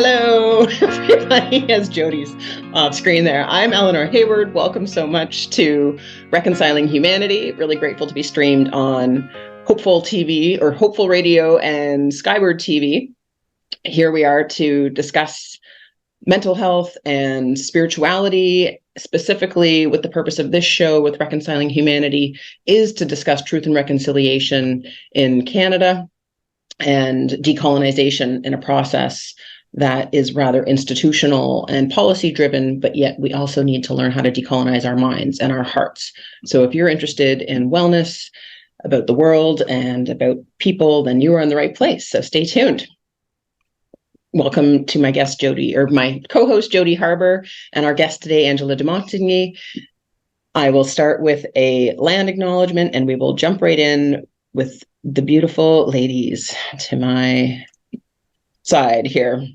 Hello, everybody, as Jody's off screen there. I'm Eleanor Hayward. Welcome so much to Reconciling Humanity. Really grateful to be streamed on Hopeful TV or Hopeful Radio and Skyward TV. Here we are to discuss mental health and spirituality, specifically with the purpose of this show with Reconciling Humanity is to discuss truth and reconciliation in Canada and decolonization in a process that is rather institutional and policy driven, but yet we also need to learn how to decolonize our minds and our hearts. So if you're interested in wellness, about the world and about people, then you are in the right place. So stay tuned. Welcome to my guest, Jody, or my co-host, Jody Harbour, and our guest today, Angela DeMontigny. I will start with a land acknowledgement and we will jump right in with the beautiful ladies to my side here.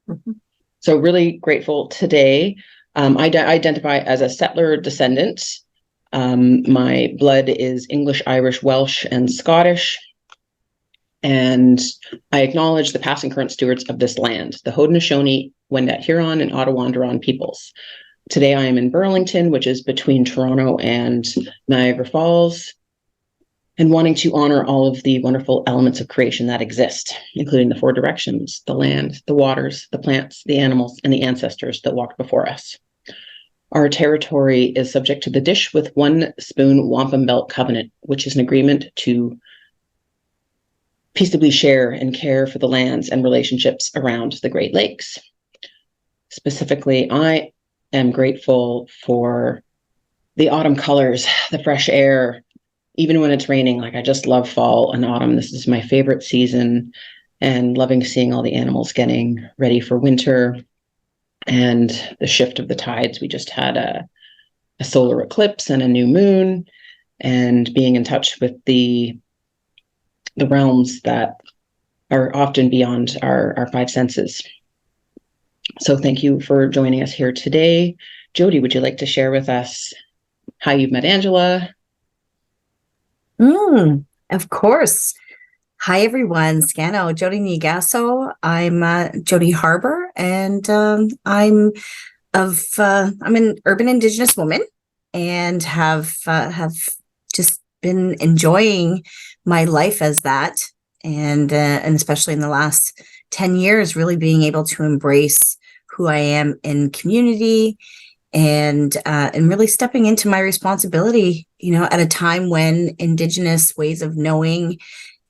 Mm-hmm. So really grateful today. I identify as a settler descendant. My blood is English, Irish, Welsh, and Scottish. And I acknowledge the past and current stewards of this land, the Haudenosaunee, Wendat Huron, and Ottawandaron peoples. Today I am in Burlington, which is between Toronto and Niagara Falls, and wanting to honor all of the wonderful elements of creation that exist, including the four directions, the land, the waters, the plants, the animals, and the ancestors that walked before us. Our territory is subject to the Dish with One Spoon Wampum Belt Covenant, which is an agreement to peaceably share and care for the lands and relationships around the Great Lakes. Specifically, I am grateful for the autumn colors, the fresh air, even when it's raining. Like, I just love fall and autumn. This is my favorite season, and loving seeing all the animals getting ready for winter and the shift of the tides. We just had a solar eclipse and a new moon, and being in touch with the realms that are often beyond our five senses. So thank you for joining us here today. Jody, would you like to share with us how you've met Angela? Of course. Hi, everyone. Scano, Jody Nigasso. I'm Jody Harbour, and I'm an urban Indigenous woman, and have just been enjoying my life as that, and especially in the last 10 years, really being able to embrace who I am in community, and really stepping into my responsibility, at a time when Indigenous ways of knowing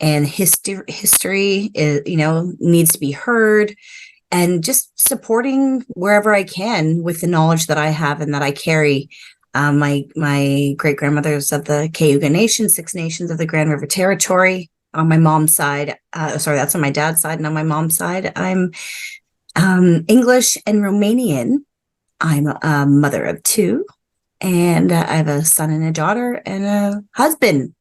and history is, needs to be heard, and just supporting wherever I can with the knowledge that I have and that I carry. My great grandmothers of the Cayuga Nation, Six Nations of the Grand River Territory. On my mom's side, that's on my dad's side, and on my mom's side, I'm English and Romanian. I'm a mother of two, and I have a son and a daughter and a husband,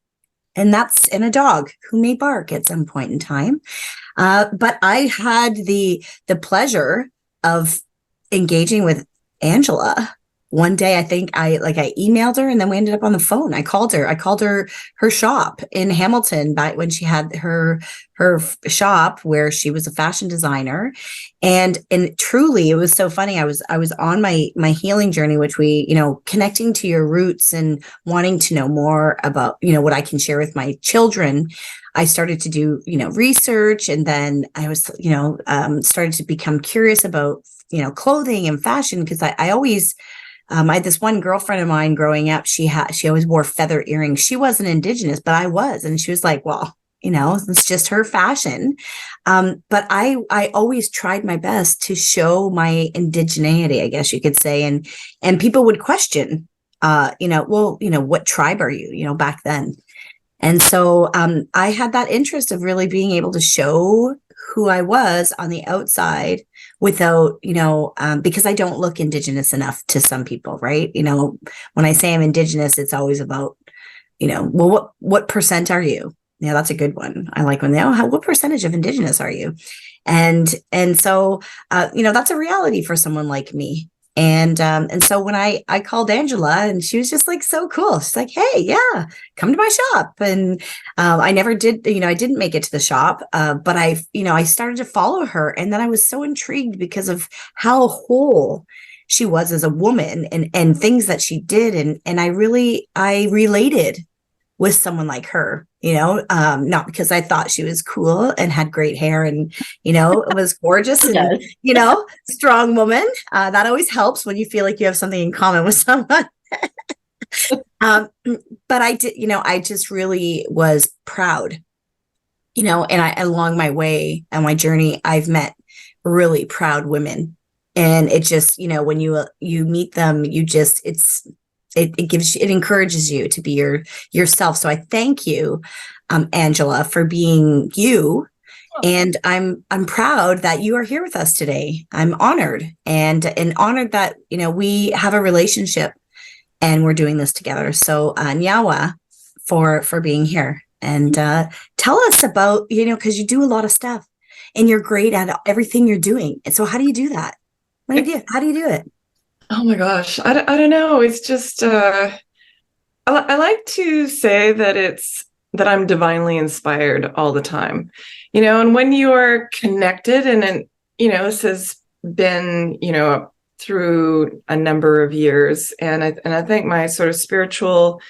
and a dog who may bark at some point in time. But I had the pleasure of engaging with Angela. One day, I think I emailed her, and then we ended up on the phone. I called her shop in Hamilton back when she had her shop where she was a fashion designer. And truly, it was so funny. I was on my healing journey, which we, connecting to your roots and wanting to know more about, what I can share with my children. I started to do, research, and then I was, started to become curious about, clothing and fashion, because I always, I had this one girlfriend of mine growing up. She always wore feather earrings. She wasn't Indigenous, but I was. And she was like, well, it's just her fashion. But I always tried my best to show my indigeneity, I guess you could say. And people would question, what tribe are you, back then? And so I had that interest of really being able to show who I was on the outside without, because I don't look Indigenous enough to some people, right? When I say I'm Indigenous, it's always about, well, what percent are you? Yeah, that's a good one. I like when they, what percentage of Indigenous are you? And so, that's a reality for someone like me. And so when I called Angela, and she was just like so cool. She's like, "Hey, yeah, come to my shop." And I never did, I didn't make it to the shop, but I started to follow her, and then I was so intrigued because of how whole she was as a woman, and things that she did, and I related with someone like her, not because I thought she was cool and had great hair and, was gorgeous and, strong woman. That always helps when you feel like you have something in common with someone. But I just really was proud, and along my way and my journey, I've met really proud women. And it just, when you meet them, it encourages you to be yourself. So I thank you, Angela, for being you. And I'm proud that you are here with us today. I'm honored and honored that, we have a relationship and we're doing this together. So Nyawa for being here, and tell us about, because you do a lot of stuff and you're great at everything you're doing. And so how do you do that? How do you do it? Oh my gosh. I don't know. It's just, I like to say that I'm divinely inspired all the time, and when you are connected and this has been, through a number of years. And I think my sort of spiritual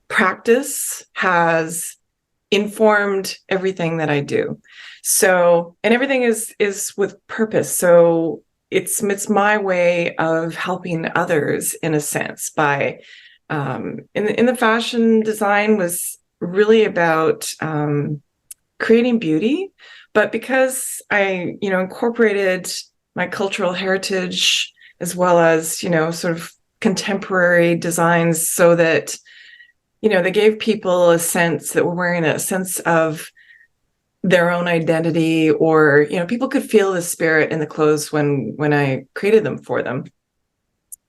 practice has informed everything that I do. So, and everything is with purpose. So it's my way of helping others in a sense by in the fashion design was really about creating beauty, but because I incorporated my cultural heritage as well as sort of contemporary designs, so that they gave people a sense that we're wearing a sense of their own identity, or people could feel the spirit in the clothes when I created them for them.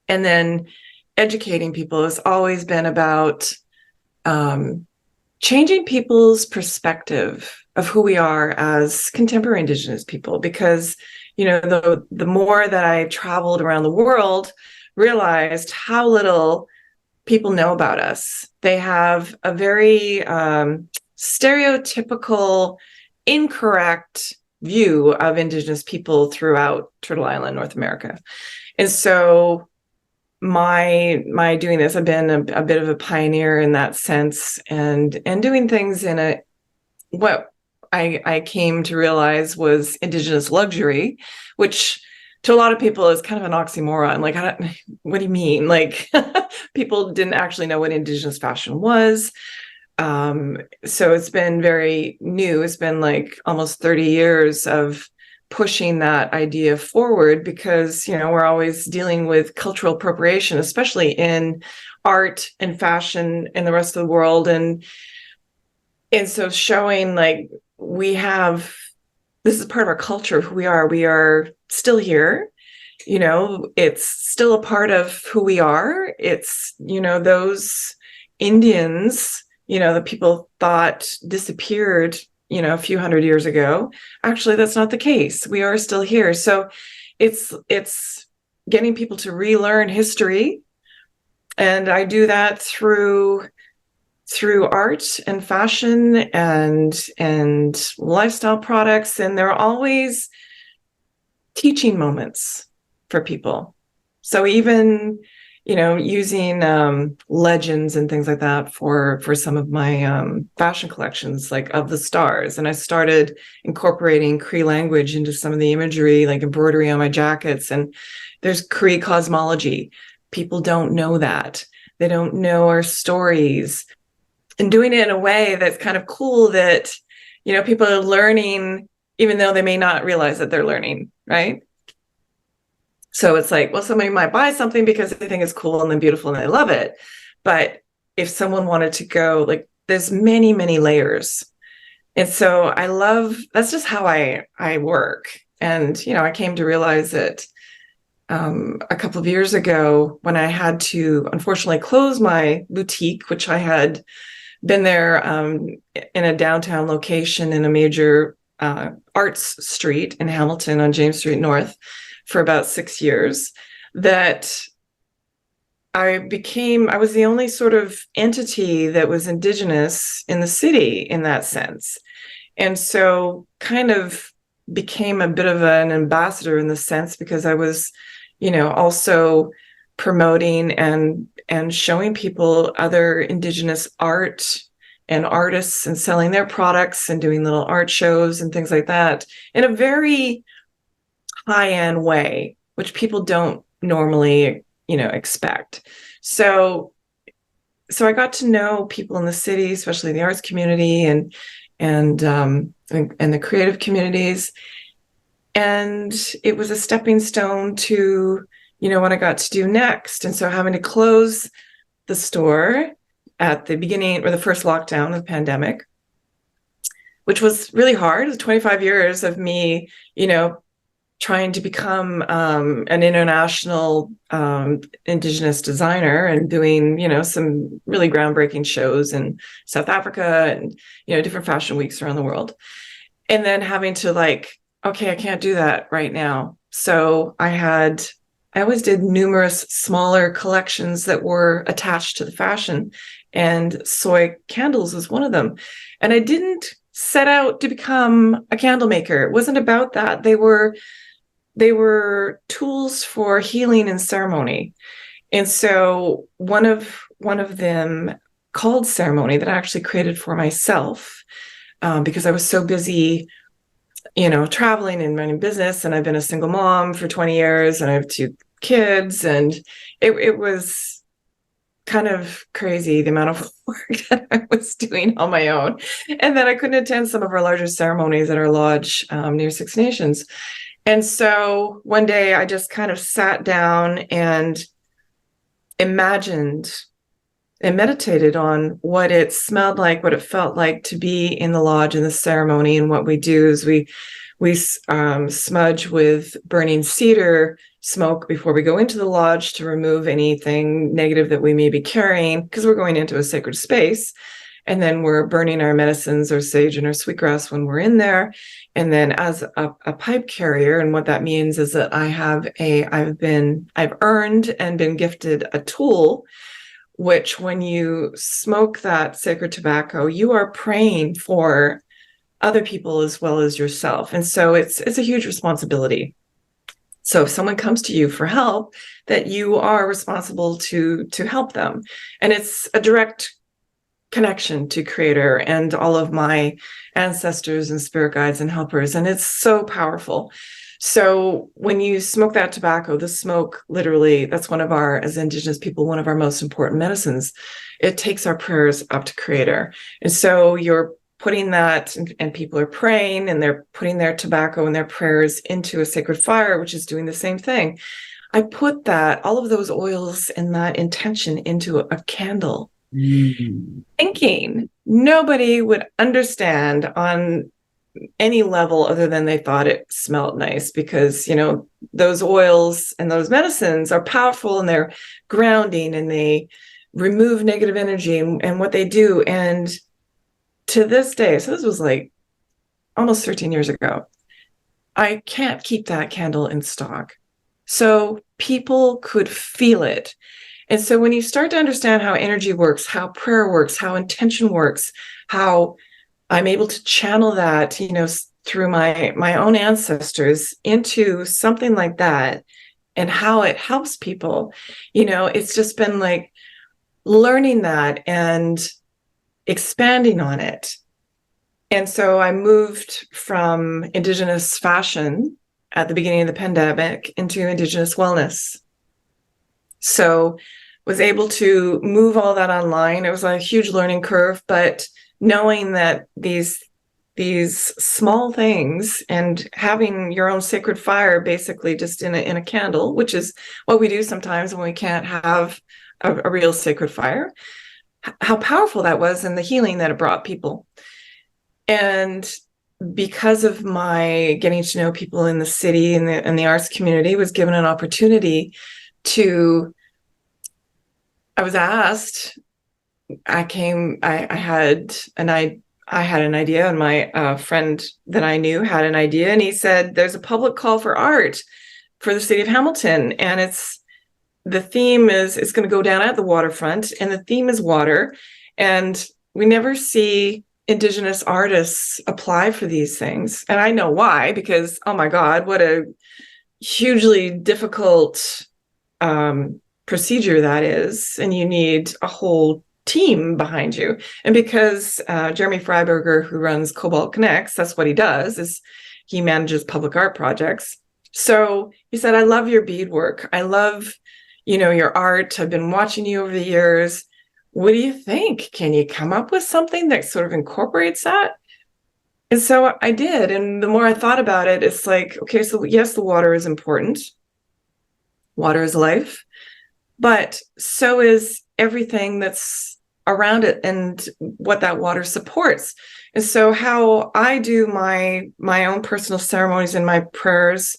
And then educating people has always been about changing people's perspective of who we are as contemporary Indigenous people, because the more that I traveled around the world, realized how little people know about us. They have a very stereotypical, incorrect view of Indigenous people throughout Turtle Island, North America. And so my doing this, I've been a bit of a pioneer in that sense, and doing things in what I came to realize was Indigenous luxury, which to a lot of people is kind of an oxymoron. Like, what do you mean? Like, people didn't actually know what Indigenous fashion was. So it's been very new. It's been like almost 30 years of pushing that idea forward, because, we're always dealing with cultural appropriation, especially in art and fashion in the rest of the world. And so showing like this is part of our culture, of who we are still here. It's still a part of who we are. It's, those Indians, that people thought disappeared, a few hundred years ago. Actually, that's not the case. We are still here. So it's getting people to relearn history. And I do that through art and fashion and lifestyle products. And there are always teaching moments for people. So even, using legends and things like that for some of my fashion collections, like of the stars. And I started incorporating Cree language into some of the imagery, like embroidery on my jackets. And there's Cree cosmology. People don't know that. They don't know our stories. And doing it in a way that's kind of cool, that, people are learning, even though they may not realize that they're learning, right? So it's like, well, somebody might buy something because they think it's cool and then beautiful and they love it. But if someone wanted to go, like, there's many, many layers. And so that's just how I work. And, I came to realize that a couple of years ago, when I had to unfortunately close my boutique, which I had been there in a downtown location in a major arts street in Hamilton on James Street North for about 6 years, that I was the only sort of entity that was Indigenous in the city in that sense. And so kind of became a bit of an ambassador in the sense, because I was, also promoting and showing people other Indigenous art and artists and selling their products and doing little art shows and things like that in a very high-end way, which people don't normally, expect. So I got to know people in the city, especially the arts community and the creative communities. And it was a stepping stone to, what I got to do next. And so having to close the store at the beginning or the first lockdown of the pandemic, which was really hard. It was 25 years of me, trying to become an international Indigenous designer and doing, some really groundbreaking shows in South Africa and, different fashion weeks around the world. And then having to okay, I can't do that right now. So I always did numerous smaller collections that were attached to the fashion, and soy candles was one of them. And I didn't set out to become a candle maker. It wasn't about that. They were tools for healing and ceremony. And so one of them, called Ceremony, that I actually created for myself, because I was so busy, traveling and running business, and I've been a single mom for 20 years, and I have 2 kids, and it was kind of crazy, the amount of work that I was doing on my own, and then I couldn't attend some of our larger ceremonies at our lodge near Six Nations. And so one day I just kind of sat down and imagined and meditated on what it smelled like, what it felt like to be in the lodge in the ceremony. And what we do is we smudge with burning cedar smoke before we go into the lodge to remove anything negative that we may be carrying, because we're going into a sacred space. And then we're burning our medicines, our sage and our sweetgrass when we're in there. And then as a pipe carrier, and what that means is that I've earned and been gifted a tool, which when you smoke that sacred tobacco, you are praying for other people as well as yourself. And so it's a huge responsibility. So if someone comes to you for help, that you are responsible to help them. And it's a direct connection to Creator and all of my ancestors and spirit guides and helpers. And it's so powerful. So when you smoke that tobacco, the smoke, literally, that's as Indigenous people, one of our most important medicines. It takes our prayers up to Creator. And so you're putting that, and people are praying, and they're putting their tobacco and their prayers into a sacred fire, which is doing the same thing. I put all of those oils and that intention into a candle, thinking nobody would understand on any level other than they thought it smelled nice, because those oils and those medicines are powerful, and they're grounding, and they remove negative energy, and what they do. And to this day, so this was almost 13 years ago, I can't keep that candle in stock. So people could feel it. And so when you start to understand how energy works, how prayer works, how intention works, how I'm able to channel that, through my own ancestors into something like that, and how it helps people, it's just been learning that and expanding on it. And so I moved from Indigenous fashion at the beginning of the pandemic into Indigenous wellness. So was able to move all that online. It was a huge learning curve, but knowing that these small things, and having your own sacred fire, basically just in a candle, which is what we do sometimes when we can't have a real sacred fire, how powerful that was, and the healing that it brought people. And because of my getting to know people in the city and the arts community, was given an opportunity to, I was asked, I had an idea, and my friend that I knew had an idea, and he said, there's a public call for art for the city of Hamilton, and the theme is it's going to go down at the waterfront, and the theme is water. And we never see Indigenous artists apply for these things. And I know why, because, oh my God, what a hugely difficult procedure that is. And you need a whole team behind you. And because Jeremy Freiberger, who runs Cobalt Connects, that's what he does, is he manages public art projects. So he said, I love your beadwork. I love, your art. I've been watching you over the years. What do you think? Can you come up with something that sort of incorporates that? And so I did. And the more I thought about it, it's like, okay, so yes, the water is important. Water is life, but so is everything that's around it and what that water supports. And so how I do my own personal ceremonies and my prayers,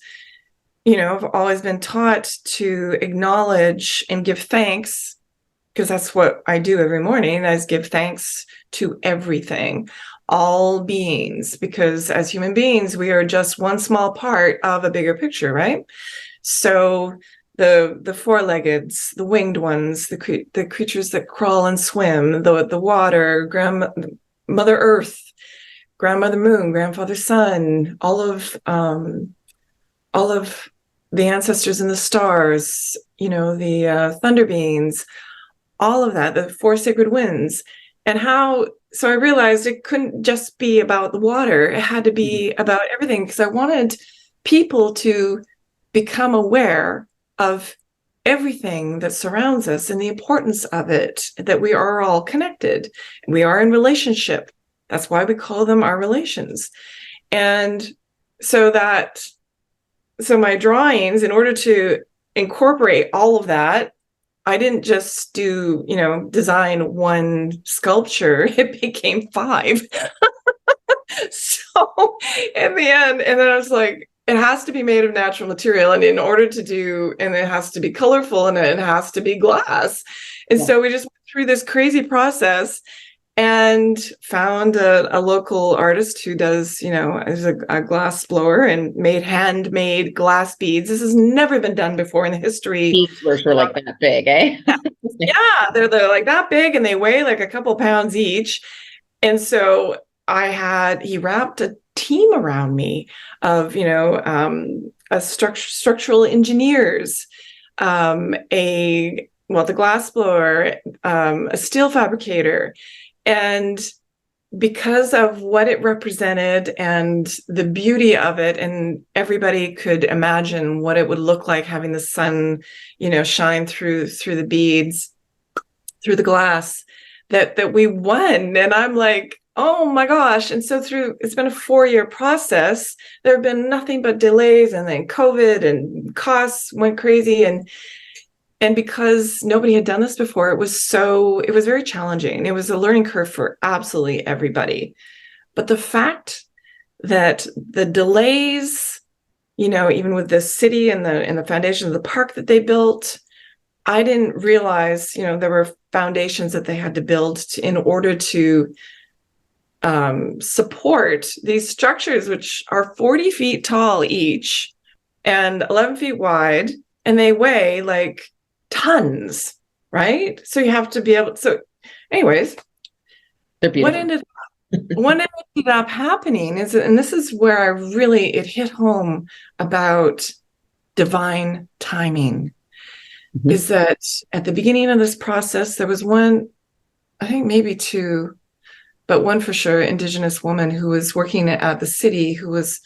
I've always been taught to acknowledge and give thanks, because that's what I do every morning. I give thanks to everything, all beings, because as human beings, we are just one small part of a bigger picture, right? So the four-leggeds, the winged ones, the creatures that crawl and swim, the water, Mother Earth, Grandmother Moon, Grandfather Sun, all of the ancestors in the stars, the thunder beings, all of that, the four sacred winds. And so I realized it couldn't just be about the water. It had to be about everything, because I wanted people to become aware of everything that surrounds us and the importance of it, that we are all connected. We are in relationship. That's why we call them our relations. And so my drawings, in order to incorporate all of that, I didn't just do, design one sculpture. It became 5. So in the end, and then I was like, it has to be made of natural material. And and it has to be colorful, and it has to be glass. And so we just went through this crazy process and found a local artist who does, is a glass blower, and made handmade glass beads. This has never been done before in the history. Beads were like that big, eh? Yeah, they're like that big, and they weigh like a couple pounds each. And so he wrapped a team around me of, structural engineers, the glass blower, a steel fabricator. And because of what it represented and the beauty of it, and everybody could imagine what it would look like having the sun, shine through the beads, through the glass, that we won. And I'm like, oh my gosh. And so it's been a 4-year process. There have been nothing but delays, and then COVID and costs went crazy. And because nobody had done this before, it was very challenging. It was a learning curve for absolutely everybody. But the fact that the delays, even with the city and the foundation of the park that they built, I didn't realize, there were foundations that they had to build in order to support these structures, which are 40 feet tall each and 11 feet wide, and they weigh like tons, right? So you have to be able. So, anyways, they're beautiful. What ended up happening is, and this is where it hit home about divine timing, is that at the beginning of this process, there was one, I think maybe 2, but one for sure, Indigenous woman who was working at the city, who was,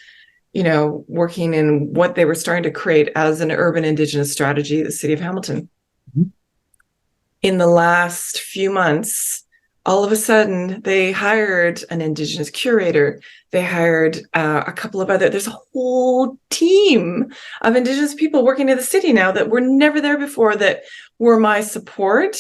working in what they were starting to create as an urban Indigenous strategy, the city of Hamilton. In the last few months, all of a sudden, they hired an Indigenous curator. They hired a couple of there's a whole team of Indigenous people working in the city now that were never there before, that were my support.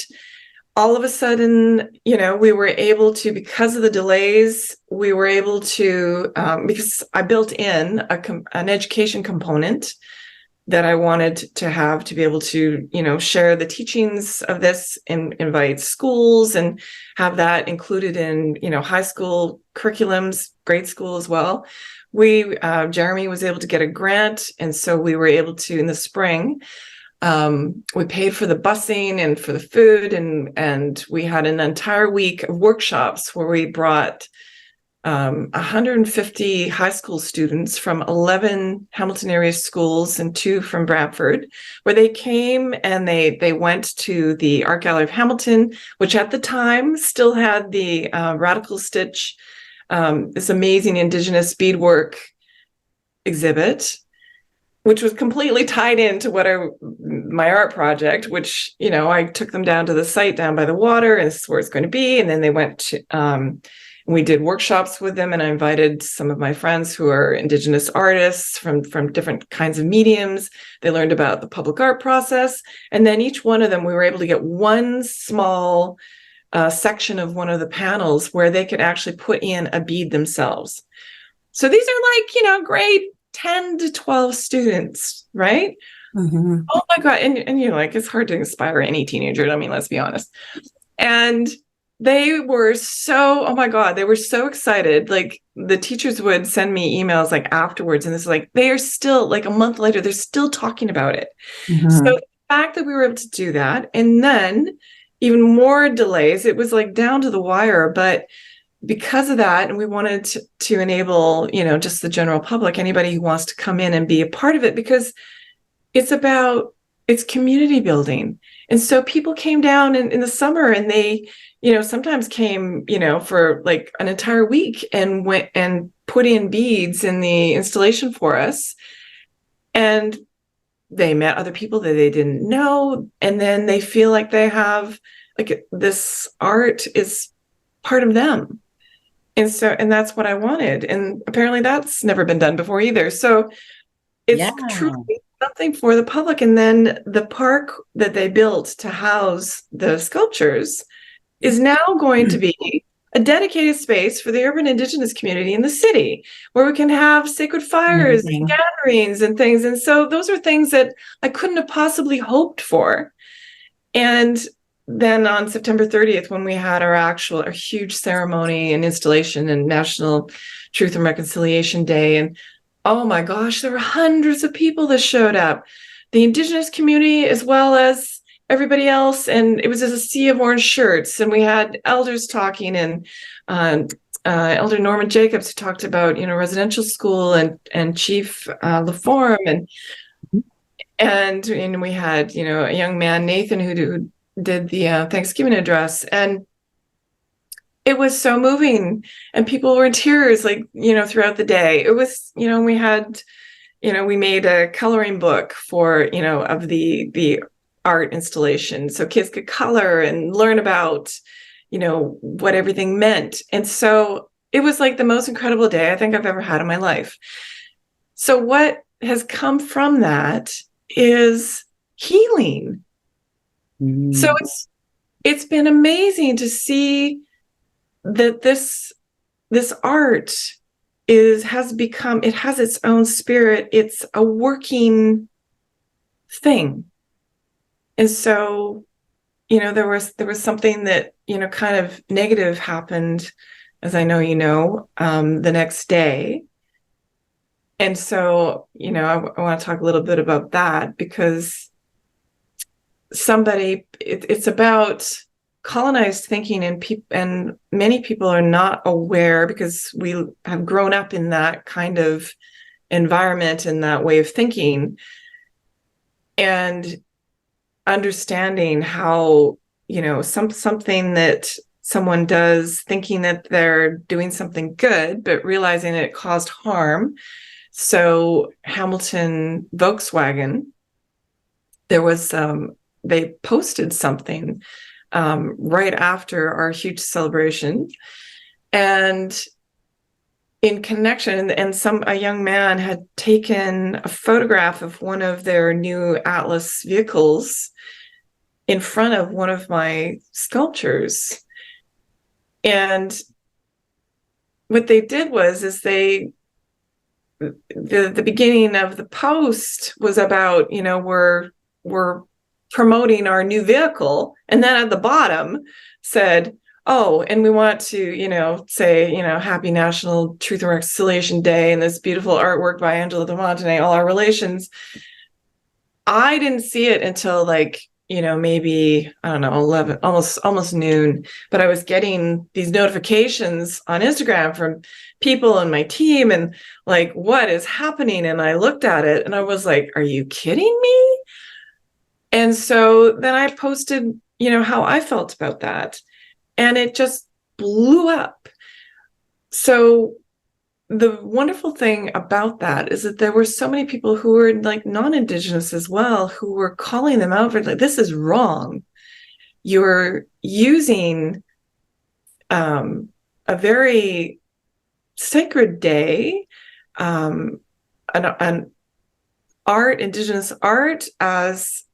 All of a sudden, we were able to, because of the delays, because I built in an education component that I wanted to have, to be able to, share the teachings of this and invite schools and have that included in, high school curriculums, grade school as well. Jeremy was able to get a grant. And so we were able to, in the spring, We paid for the busing and for the food, and we had an entire week of workshops where we brought 150 high school students from 11 Hamilton area schools and 2 from Bradford, where they came and they went to the Art Gallery of Hamilton, which at the time still had the Radical Stitch, this amazing Indigenous beadwork exhibit, which was completely tied into my art project, which, I took them down to the site down by the water, and this is where it's going to be. And then they went to, we did workshops with them, and I invited some of my friends who are Indigenous artists from different kinds of mediums. They learned about the public art process. And then each one of them, we were able to get one small section of one of the panels where they could actually put in a bead themselves. So these are grade 10 to 12 students, right? Mm-hmm. Oh my God. And you're like, it's hard to inspire any teenager. I mean, let's be honest. And they were so, oh my God, they were so excited. Like, the teachers would send me emails like afterwards, and this is like, they are still, like, a month later, they're still talking about it. Mm-hmm. So the fact that we were able to do that, and then even more delays, it was like down to the wire, but because of that, and we wanted to enable, just the general public, anybody who wants to come in and be a part of it, because it's community building. And so people came down in the summer, and they, sometimes came, for like an entire week, and went and put in beads in the installation for us. And they met other people that they didn't know. And then they feel like they have, like, this art is part of them. And that's what I wanted. And apparently that's never been done before either. So it's truly something for the public. And then the park that they built to house the sculptures is now going to be a dedicated space for the urban Indigenous community in the city, where we can have sacred fires and gatherings and things. And so those are things that I couldn't have possibly hoped for. And then on September 30th, when we had our huge ceremony and installation and National Truth and Reconciliation Day, and oh my gosh, there were hundreds of people that showed up, the Indigenous community as well as everybody else. And it was just a sea of orange shirts. And we had elders talking, and Elder Norman Jacobs, who talked about, residential school, and Chief LaForme, and we had, a young man, Nathan, who did the Thanksgiving address. And it was so moving, and people were in tears, like, throughout the day. It was, we had, we made a coloring book for, of the art installation, so kids could color and learn about, what everything meant. And so it was like the most incredible day I think I've ever had in my life. So what has come from that is healing. Mm. So it's been amazing to see that this art has its own spirit. It's a working thing. And so, there was something that, kind of negative happened, as I know, the next day. And so, I want to talk a little bit about that, because it's about colonized thinking, and many people are not aware, because we have grown up in that kind of environment and that way of thinking, and understanding how, something that someone does, thinking that they're doing something good, but realizing it caused harm. So Hamilton Volkswagen, there was they posted something right after our huge celebration, and in connection, and a young man had taken a photograph of one of their new Atlas vehicles in front of one of my sculptures. And what they did was the beginning of the post was about, we're promoting our new vehicle. And then at the bottom said, oh, and we want to, say, Happy National Truth and Reconciliation Day, and this beautiful artwork by Angela DeMontigny, All Our Relations. I didn't see it until like, maybe, I don't know, 11, almost noon, but I was getting these notifications on Instagram from people on my team and like, what is happening? And I looked at it and I was like, are you kidding me? And so then I posted, how I felt about that. And it just blew up. So the wonderful thing about that is that there were so many people who were like non-Indigenous as well, who were calling them out for like, this is wrong. You're using a very sacred day, an art, Indigenous art, as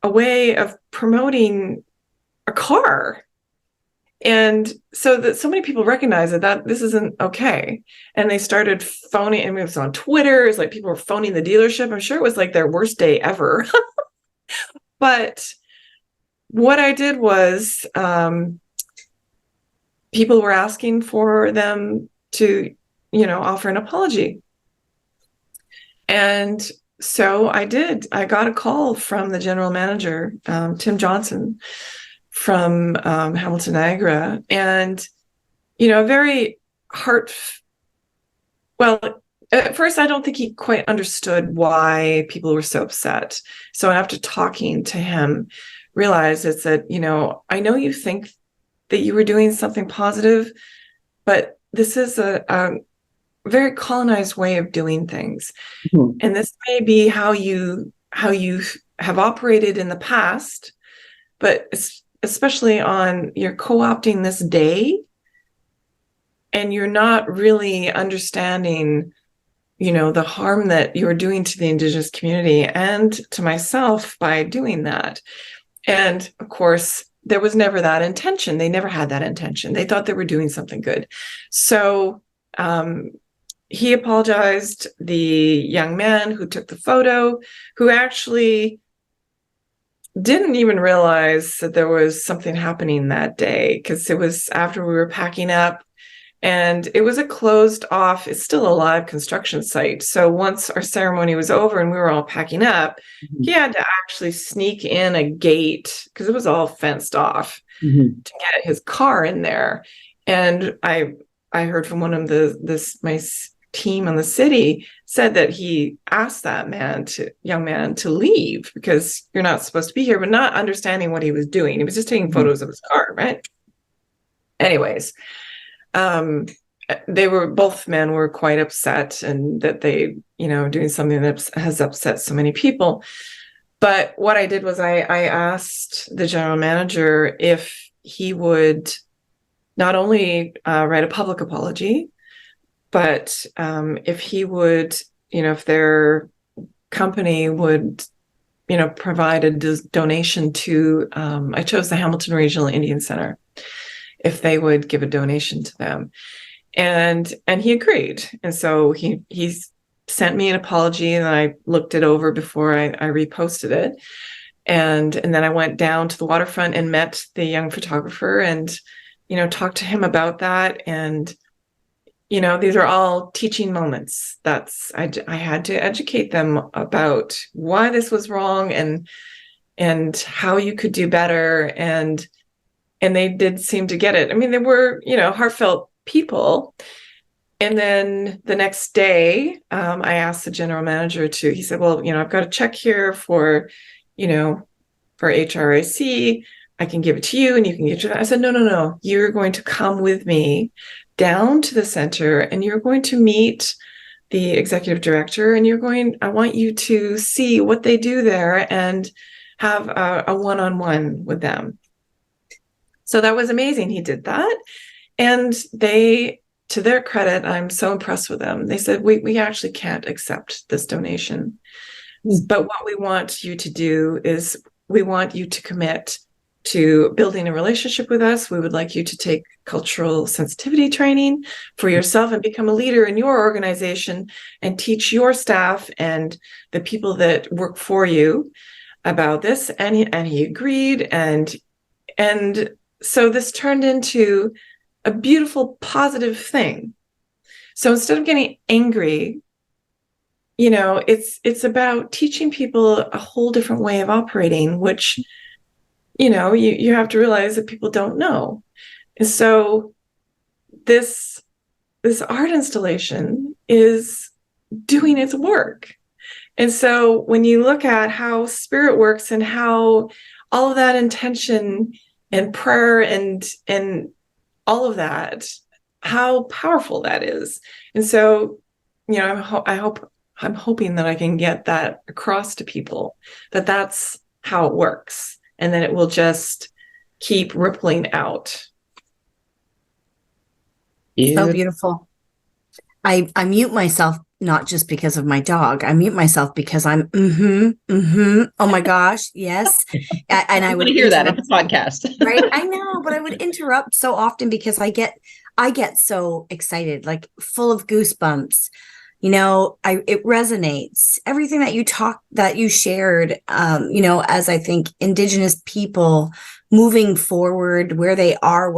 a way of promoting a car. And so that so many people recognize that this isn't okay. And they started phoning, and it was on Twitter. It's like people were phoning the dealership. I'm sure it was like their worst day ever. But what I did was people were asking for them to, offer an apology. And so I did. I got a call from the general manager, Tim Johnson, from Hamilton Niagara, and very well, at first I don't think he quite understood why people were so upset. So after talking to him, realized it's that, I know you think that you were doing something positive, but this is a very colonized way of doing things. Mm-hmm. And this may be how you have operated in the past, but especially you're co-opting this day, and you're not really understanding, the harm that you're doing to the Indigenous community and to myself by doing that. And of course, there was never that intention. They never had that intention. They thought they were doing something good. So he apologized. The young man who took the photo, who actually didn't even realize that there was something happening that day, because it was after we were packing up, and it was a closed off, it's still a live construction site. So once our ceremony was over and we were all packing up, he had to actually sneak in a gate, because it was all fenced off, to get his car in there. And I heard from one of my team on the city said that he asked that young man to leave, because you're not supposed to be here, but not understanding what he was doing. He was just taking photos of his car, right? Anyways, both men were quite upset, and that they, doing something that has upset so many people. But what I did was I asked the general manager if he would not only write a public apology, but if he would, if their company would, provide a donation to, I chose the Hamilton Regional Indian Center, if they would give a donation to them. And he agreed. And so he sent me an apology, and I looked it over before I reposted it. And then I went down to the waterfront and met the young photographer and, talked to him about that. And these are all teaching moments. I had to educate them about why this was wrong and how you could do better. And they did seem to get it. I mean, they were, heartfelt people. And then the next day, I asked the general manager he said, well, I've got a check here for HRIC. I can give it to you and you can get it. I said, no. You're going to come with me down to the center, and you're going to meet the executive director, and I want you to see what they do there and have a one-on-one with them. So that was amazing. He did that. And they, to their credit, I'm so impressed with them. They said, we actually can't accept this donation. But what we want you to do is we want you to commit to building a relationship with us. We would like you to take cultural sensitivity training for yourself and become a leader in your organization and teach your staff and the people that work for you about this. And he agreed. And so this turned into a beautiful, positive thing. So instead of getting angry it's about teaching people a whole different way of operating, which, you have to realize that people don't know. And so this art installation is doing its work. And so when you look at how spirit works and how all of that intention and prayer and all of that, how powerful that is. And so, I'm hoping that I can get that across to people, that that's how it works, and then it will just keep rippling out. So beautiful. I mute myself not just because of my dog. I mute myself because I'm oh my gosh, yes. And I would hear that in the podcast. Right? I know, but I would interrupt so often because I get so excited, like full of goosebumps. It resonates. Everything that you shared, as I think Indigenous people moving forward where they are,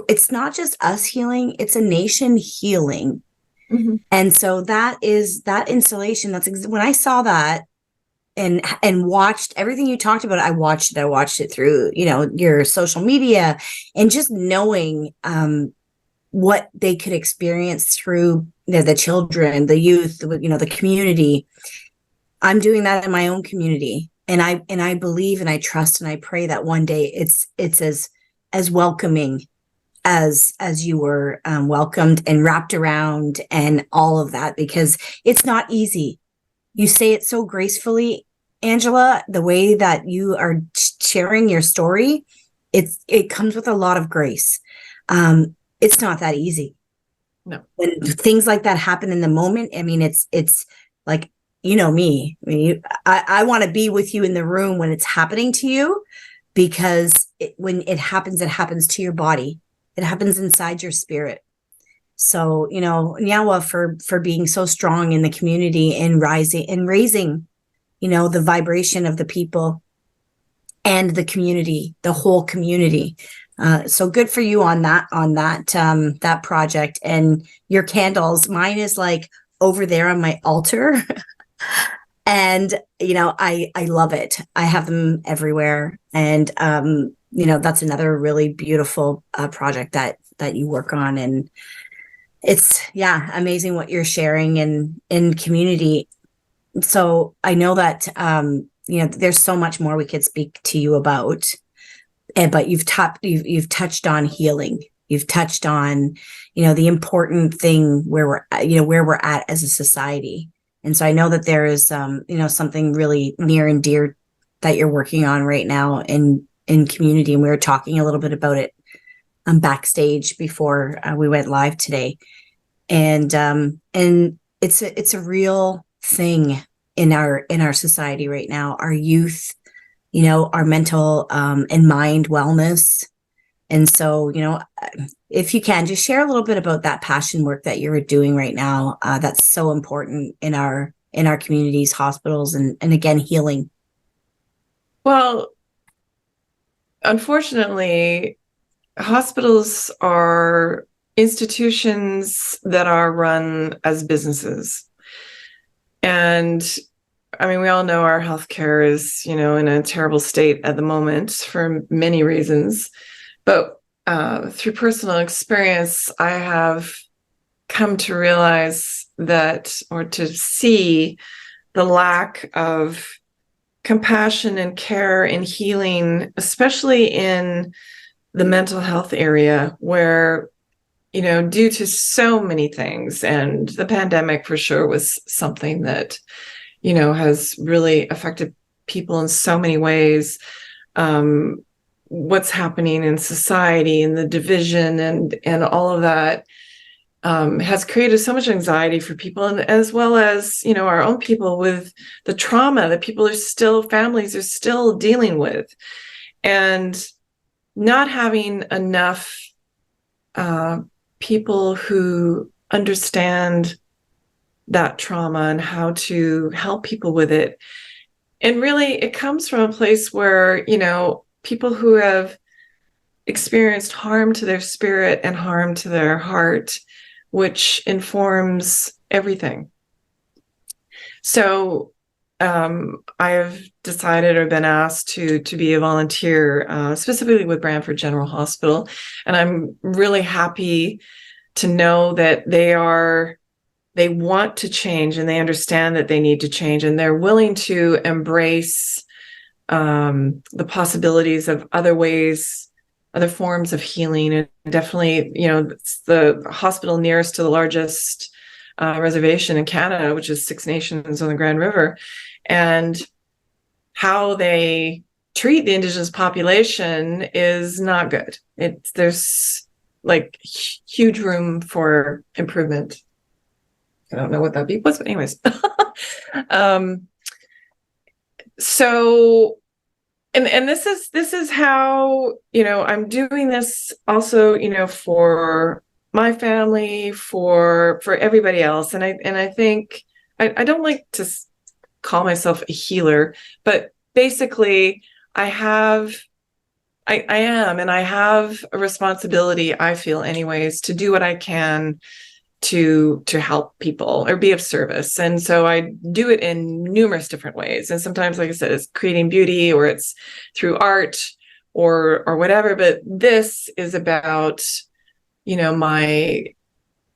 it's not just us healing, it's a nation healing. Mm-hmm. And so that installation, when I saw that and watched everything you talked about, I watched it through, your social media, and just knowing what they could experience through the children, the youth, the community. I'm doing that in my own community. And I believe and I trust and I pray that one day it's as welcoming as you were welcomed and wrapped around and all of that, because it's not easy. You say it so gracefully, Angela, the way that you are sharing your story, it comes with a lot of grace. It's not that easy. No. When things like that happen in the moment, I mean, it's like, me. I mean, I want to be with you in the room when it's happening to you, because when it happens to your body. It happens inside your spirit. So, Nyawa for being so strong in the community and raising, the vibration of the people and the community, the whole community. So good for you on that project. And your candles, mine is like over there on my altar. And, I love it. I have them everywhere. And, that's another really beautiful project that you work on. And it's, amazing what you're sharing in community. So I know that, there's so much more we could speak to you about, but you've touched on healing. You've touched on, the important thing where we're at as a society. And so I know that there is, something really near and dear that you're working on right now in community. And we were talking a little bit about it backstage before we went live today. And it's a real thing in our society right now. Our youth, our mental and mind wellness. And so, if you can just share a little bit about that passion work that you're doing right now, that's so important in our communities, hospitals, and again, healing. Well, unfortunately, hospitals are institutions that are run as businesses. And I mean, we all know our healthcare is, in a terrible state at the moment for many reasons. But through personal experience, I have come to realize that, or to see the lack of compassion and care and healing, especially in the mental health area, where, due to so many things, and the pandemic for sure was something that, has really affected people in so many ways. What's happening in society and the division and all of that has created so much anxiety for people, and as well as, our own people, with the trauma that families are still dealing with, and not having enough people who understand that trauma and how to help people with it. And really, it comes from a place where, people who have experienced harm to their spirit and harm to their heart, which informs everything. So I have decided or been asked to be a volunteer, specifically with Brantford General Hospital. And I'm really happy to know that they want to change and they understand that they need to change, and they're willing to embrace the possibilities of other ways, other forms of healing. And definitely, it's the hospital nearest to the largest reservation in Canada, which is Six Nations on the Grand River. And how they treat the Indigenous population is not good. There's like huge room for improvement. I don't know what that beep was, but anyways. So, and this is how, I'm doing this also, for my family, for everybody else. And I think I don't like to call myself a healer, but basically I am, and I have a responsibility, I feel anyways, to do what I can to help people or be of service. And so I do it in numerous different ways. And sometimes, like I said, it's creating beauty, or it's through art or whatever. But this is about, my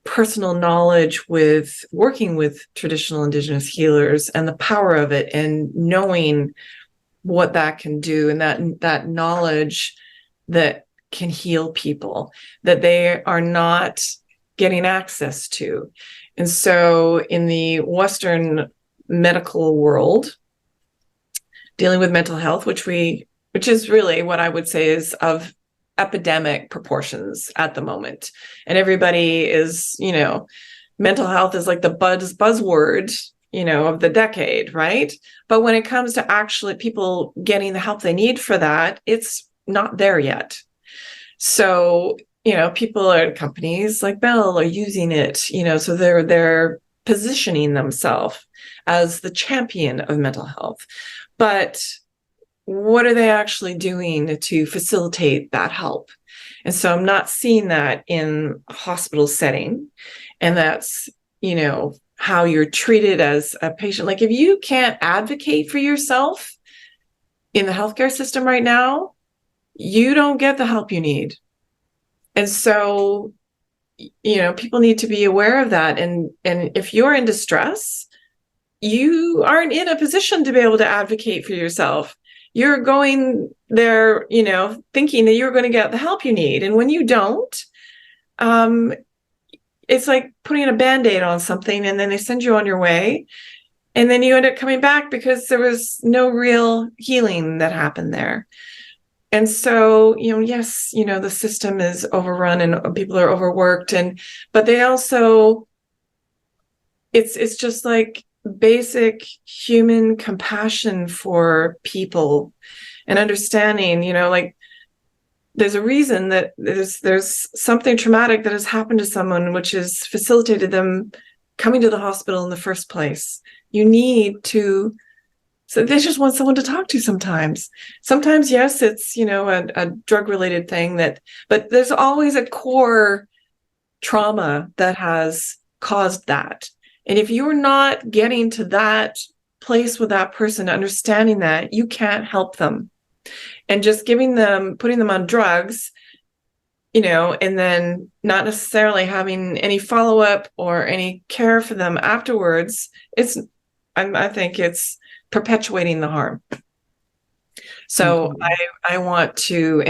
personal knowledge with working with traditional Indigenous healers and the power of it, and knowing what that can do, and that knowledge that can heal people that they are not getting access to. And so in the Western medical world, dealing with mental health, which is really what I would say is of epidemic proportions at the moment. And everybody is, mental health is like the buzzword, of the decade, right? But when it comes to actually people getting the help they need for that, it's not there yet. So, people at companies like Bell are using it, so they're positioning themselves as the champion of mental health. But what are they actually doing to facilitate that help? And so I'm not seeing that in a hospital setting. And that's, how you're treated as a patient. Like, if you can't advocate for yourself in the healthcare system right now, you don't get the help you need. And so, people need to be aware of that. And if you're in distress, you aren't in a position to be able to advocate for yourself. You're going there, thinking that you're going to get the help you need. And when you don't, it's like putting a Band-Aid on something, and then they send you on your way. And then you end up coming back because there was no real healing that happened there. And so, yes, the system is overrun and people are overworked, but they also, it's just like basic human compassion for people and understanding, like there's a reason that there's something traumatic that has happened to someone, which has facilitated them coming to the hospital in the first place. You need to, so they just want someone to talk to sometimes. Sometimes, yes, it's, a drug-related thing but there's always a core trauma that has caused that. And if you're not getting to that place with that person, understanding that, you can't help them. And just putting them on drugs, and then not necessarily having any follow-up or any care for them afterwards, I think it's perpetuating the harm. So I want to,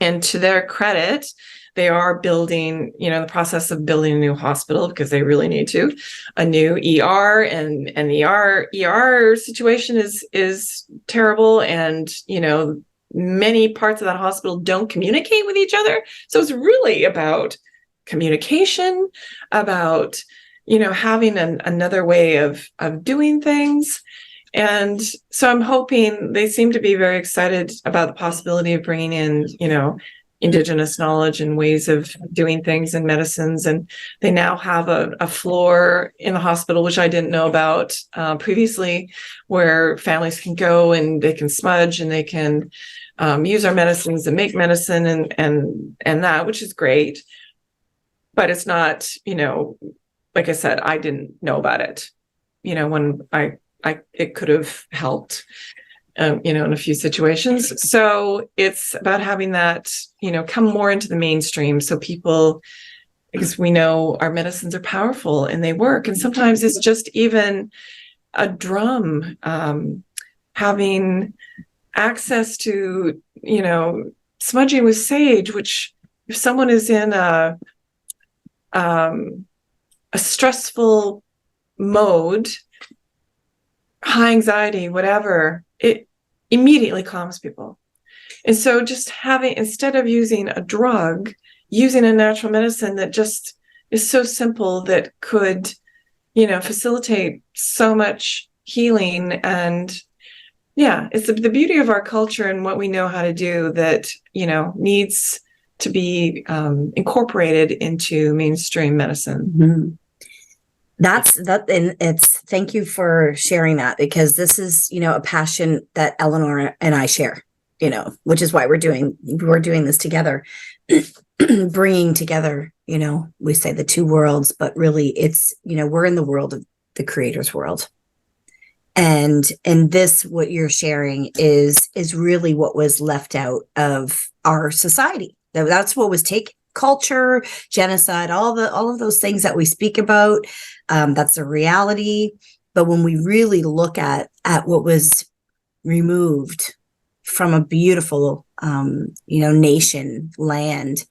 and to their credit, they are building, the process of building a new hospital, because they really need to, a new ER, and the ER situation is terrible. And, many parts of that hospital don't communicate with each other. So it's really about communication, about, having another way of doing things. And so I'm hoping, they seem to be very excited about the possibility of bringing in, Indigenous knowledge and ways of doing things in medicines. And they now have a floor in the hospital, which I didn't know about previously, where families can go and they can smudge and they can use our medicines and make medicine and that, which is great. But it's not, like I said, I didn't know about it. when it could have helped, in a few situations. So it's about having that, come more into the mainstream. So people, because we know our medicines are powerful and they work. And sometimes it's just even a drum, having access to, smudging with sage, which if someone is in a stressful mode, high anxiety, whatever, it immediately calms people. And so just instead of using a drug, using a natural medicine that just is so simple that could, facilitate so much healing. And yeah, it's the beauty of our culture and what we know how to do that, needs to be incorporated into mainstream medicine. Mm-hmm. And it's, thank you for sharing that, because this is, a passion that Eleanor and I share, which is why we're doing this together, bringing together, we say the two worlds, but really it's, we're in the world of the creator's world. And this, what you're sharing is really what was left out of our society. That's what was taken. Culture, genocide, all of those things that we speak about, that's a reality. But when we really look at what was removed from a beautiful, nation, land,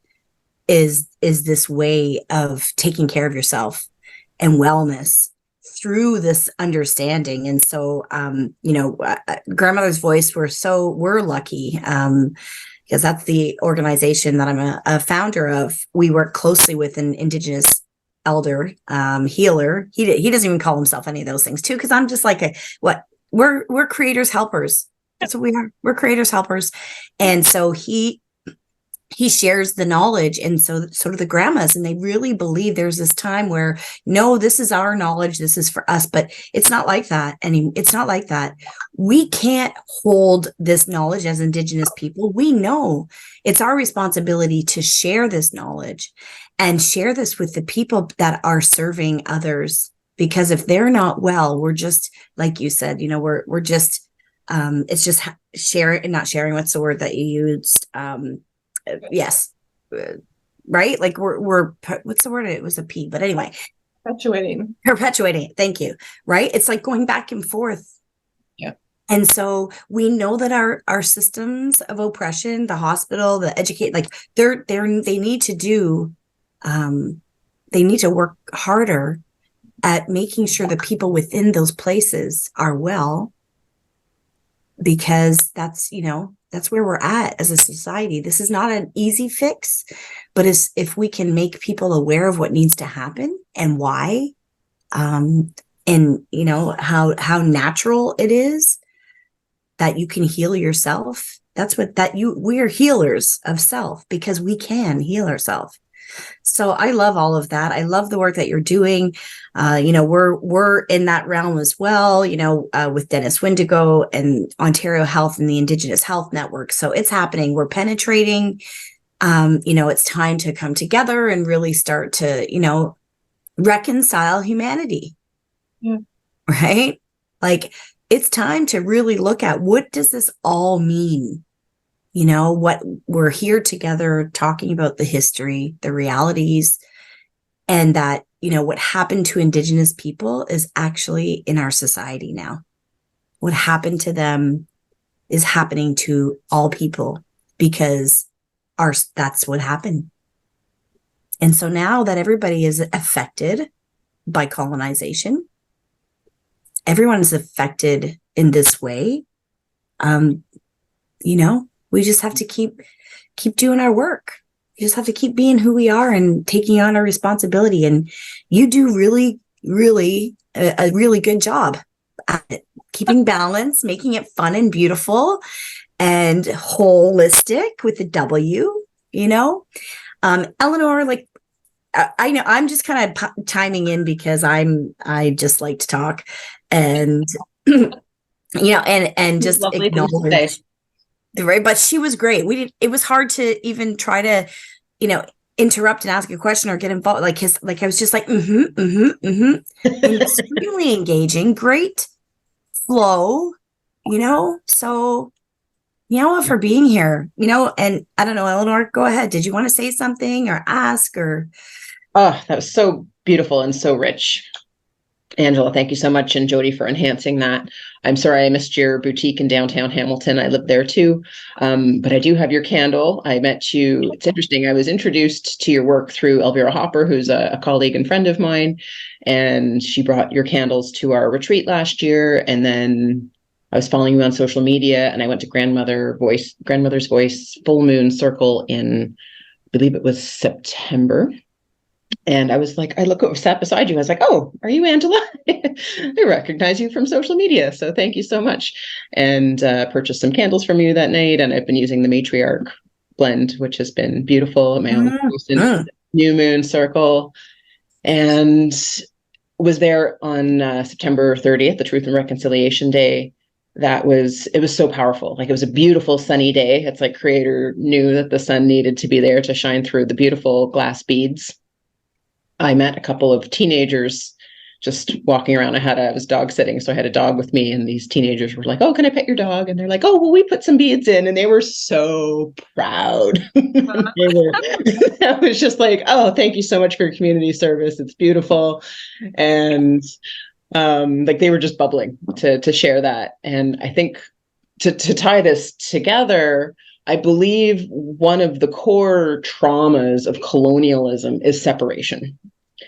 is this way of taking care of yourself and wellness through this understanding. And so, grandmother's voice, we're lucky. Because that's the organization that I'm a founder of. We work closely with an Indigenous elder, healer. He doesn't even call himself any of those things too, because I'm just like, we're creators helpers. That's what we are. We're creators helpers. And so he shares the knowledge, and so do the grandmas, and they really believe there's this time where, no, this is our knowledge, this is for us, but it's not like that. It's not like that. We can't hold this knowledge as Indigenous people. We know it's our responsibility to share this knowledge and share this with the people that are serving others, because if they're not well, we're just, like you said, we're just, it's just sharing, not sharing. What's the word that you used? Yes. Right. Like we're what's the word? It was a P, but anyway, perpetuating. Thank you. Right. It's like going back and forth. Yeah. And so we know that our systems of oppression, the hospital, the educate, like they need to do, they need to work harder at making sure the people within those places are well, because that's where we're at as a society. This is not an easy fix, but if we can make people aware of what needs to happen and why, and how natural it is that you can heal yourself. We're healers of self, because we can heal ourselves. So I love all of that. I love the work that you're doing. We're in that realm as well, with Dennis Windigo and Ontario Health and the Indigenous Health Network. So it's happening. We're penetrating. It's time to come together and really start to, reconcile humanity. Yeah. Right? Like, it's time to really look at, what does this all mean? What we're here together talking about, the history, the realities, and that, what happened to Indigenous people is actually in our society now. What happened to them is happening to all people, because that's what happened. And so now that everybody is affected by colonization, everyone is affected in this way. We just have to keep doing our work. We just have to keep being who we are and taking on our responsibility. And you do really, really a really good job at it. Keeping balance, making it fun and beautiful and holistic with the W, Eleanor, like, I know I'm just kind of chiming in because I just like to talk and, and just acknowledge. Right. But she was great. It was hard to even try to, interrupt and ask a question or get involved. Like I was just like, extremely engaging, great flow, so for being here, and I don't know, Eleanor, go ahead. Did you want to say something or ask or? Oh, that was so beautiful and so rich. Angela, thank you so much. And Jody for enhancing that. I'm sorry I missed your boutique in downtown Hamilton. I live there too. But I do have your candle. I met you. It's interesting. I was introduced to your work through Elvira Hopper, who's a colleague and friend of mine. And she brought your candles to our retreat last year. And then I was following you on social media, and I went to Grandmother's Voice Full Moon Circle in, I believe it was September. And I was like, sat beside you. I was like, oh, are you Angela? I recognize you from social media. So thank you so much. And purchased some candles from you that night. And I've been using the Matriarch blend, which has been beautiful. My own new moon circle. And was there on September 30th, the Truth and Reconciliation Day. It was so powerful. Like, it was a beautiful sunny day. It's like Creator knew that the sun needed to be there to shine through the beautiful glass beads. I met a couple of teenagers just walking around. I was dog sitting, so I had a dog with me, and these teenagers were like, oh, can I pet your dog? And they're like, oh, well, we put some beads in, and they were so proud. I was just like, oh, thank you so much for your community service. It's beautiful. And like, they were just bubbling to share that. And I think to tie this together, I believe one of the core traumas of colonialism is separation.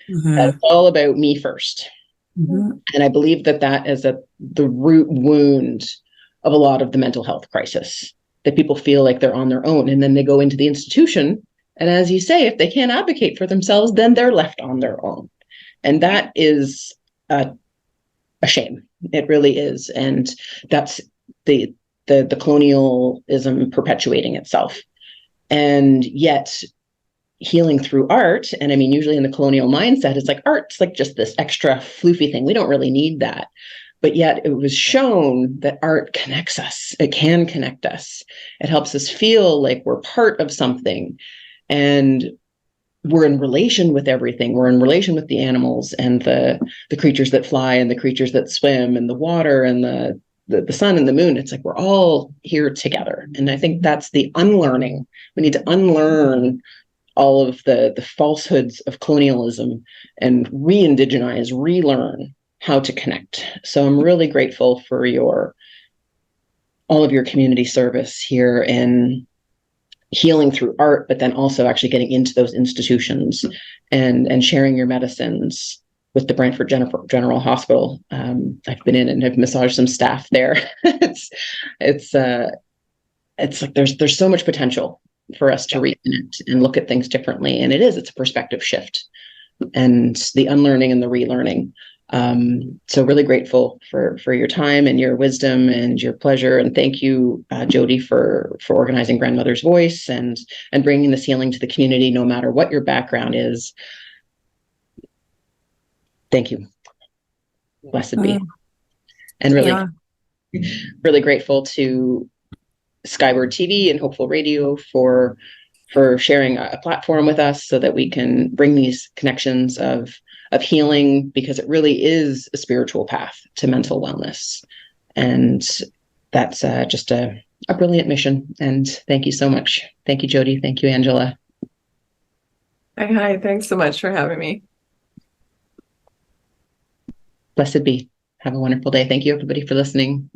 It's all about me first. And I believe that is the root wound of a lot of the mental health crisis, that people feel like they're on their own, and then they go into the institution. And as you say, if they can't advocate for themselves, then they're left on their own. And that is a shame. It really is. And that's the colonialism perpetuating itself. And yet healing through art, and I mean, usually in the colonial mindset, it's like art's like just this extra floofy thing. We don't really need that. But yet it was shown that art connects us. It can connect us. It helps us feel like we're part of something. And we're in relation with everything. We're in relation with the animals and the creatures that fly and the creatures that swim and the water and the sun and the moon. It's like we're all here together. And I think that's the unlearning. We need to unlearn all of the falsehoods of colonialism and re-indigenize, relearn how to connect. So I'm really grateful for all of your community service here in healing through art, but then also actually getting into those institutions and sharing your medicines with the Brantford General Hospital. I've been in and have massaged some staff there. It's like there's so much potential for us to reconnect and look at things differently. And it's a perspective shift and the unlearning and the relearning. So really grateful for your time and your wisdom and your pleasure. And thank you, Jody, for organizing Grandmother's Voice and bringing this healing to the community, no matter what your background is. Thank you. Blessed be. And really grateful to Skyward TV and Hopeful Radio for sharing a platform with us so that we can bring these connections of healing, because it really is a spiritual path to mental wellness. And that's just a brilliant mission. And thank you so much. Thank you, Jody. Thank you, Angela. Hi. Thanks so much for having me. Blessed be. Have a wonderful day. Thank you, everybody, for listening.